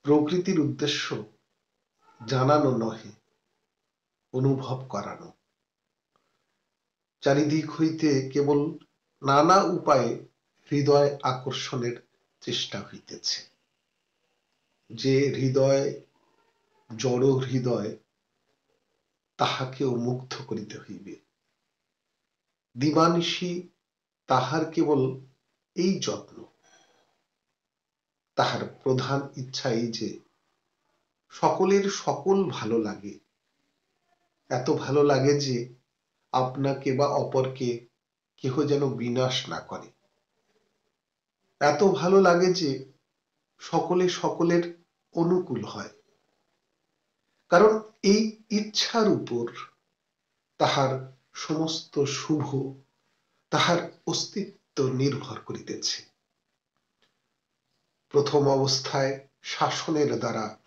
প্রকৃতির উদ্দেশ্য জানানো নহে, অনুভব করানো। চারিদিক হইতে কেবল নানা উপায়ে হৃদয় আকর্ষণের চেষ্টা হইতেছে। যে হৃদয় জড় হৃদয়, তাহাকেও মুগ্ধ করিতে হইবে। দিবানিশি তাহার কেবল এই যত্ন। তাহার প্রধান ইচ্ছা এই যে সকলের সকল ভালো লাগে, এত ভালো লাগে যে আপনাকে বা অপরকে কেহ যেন বিনাশ না করে। এত ভালো লাগে যে সকলে সকলের অনুকূল হয়। কারণ এই ইচ্ছার উপর তাহার সমস্ত শুভ, তাহার অস্তিত্ব নির্ভর করিতেছে। প্রথম অবস্থায় শাসনের দ্বারা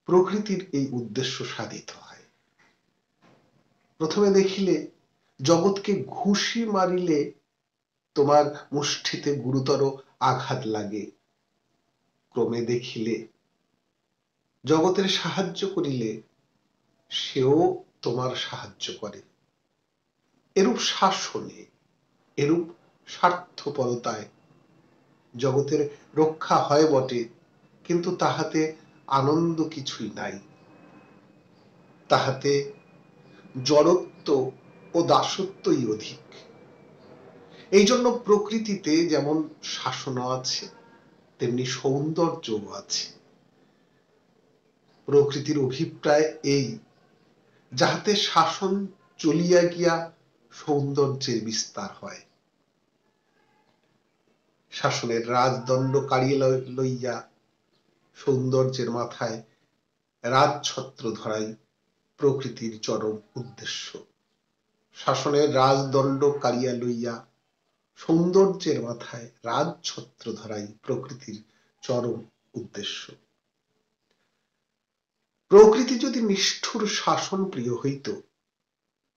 প্রকৃতির এই উদ্দেশ্য সাধিত হয়। প্রথমে দেখিলে জগৎকে ঘুষি মারিলে তোমার মুষ্টিতে গুরুতর আঘাত লাগে। ক্রমে দেখিলে জগতের সাহায্য করিলে সেও তোমার সাহায্য করে। এরূপ শাসনে, এরূপ স্বার্থপরতায় জগতের রক্ষা হয় বটে, কিন্তু তাহাতে আনন্দ কিছুই নাই। তাহাতে জড়ত্ব ও দাসত্বই অধিক। এই জন্য প্রকৃতিতে যেমন শাসনও আছে, তেমনি সৌন্দর্যও আছে। প্রকৃতির অভিপ্রায় এই, যাহাতে শাসন চলিয়া গিয়া সৌন্দর্যের বিস্তার হয়। শাসনের রাজদণ্ড কাড়িয়ে লইয়া সৌন্দর্যের মাথায় রাজছত্র ধরাই প্রকৃতির চরম উদ্দেশ্য। শাসনের রাজদণ্ড কাড়িয়া লইয়া সৌন্দর্যের মাথায় রাজছত্র ধরাই প্রকৃতির চরম উদ্দেশ্য। প্রকৃতি যদি নিষ্ঠুর শাসন প্রিয় হইত,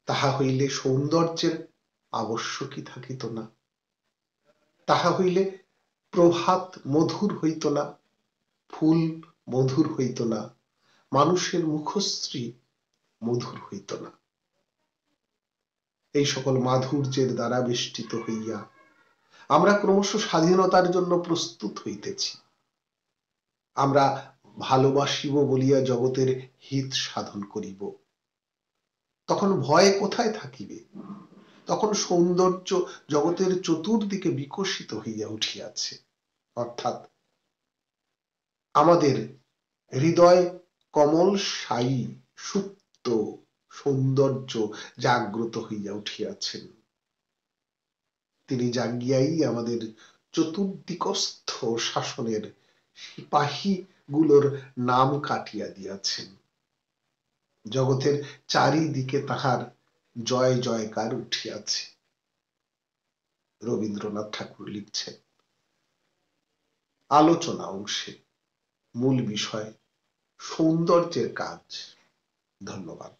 তাহা হইলে সৌন্দর্যের আবশ্যকই থাকিত না। তাহা হইলে প্রভাত মধুর হইত না, ফুল মধুর হইত না, মানুষের মুখশ্রী মধুর হইত না। এই সকল মাধুর্যের দ্বারা বেষ্টিত হইয়া আমরা ক্রমশ স্বাধীনতার জন্য প্রস্তুত হইতেছি। আমরা ভালোবাসিব বলিয়া জগতের হিত সাধন করিব। তখন ভয় কোথায় থাকিবে? তখন সৌন্দর্য জগতের চতুর্দিকে বিকশিত হইয়া উঠিয়াছে। অর্থাৎ আমাদের হৃদয় কমল সায়ী সুপ্ত সৌন্দর্য জাগ্রত হইয়া উঠিয়াছেন। তিনি জাগিয়াই আমাদের চতুর্দিকস্থ শাসনের সিপাহী গুলোর নাম কাটিয়া দিয়াছেন। জগতের চারিদিকে তাহার জয় জয়কার উঠিয়াছে। রবীন্দ্রনাথ ঠাকুর লিখছেন, আলোচনা অংশে মূল বিষয় সৌন্দর্যের কাজ। ধন্যবাদ।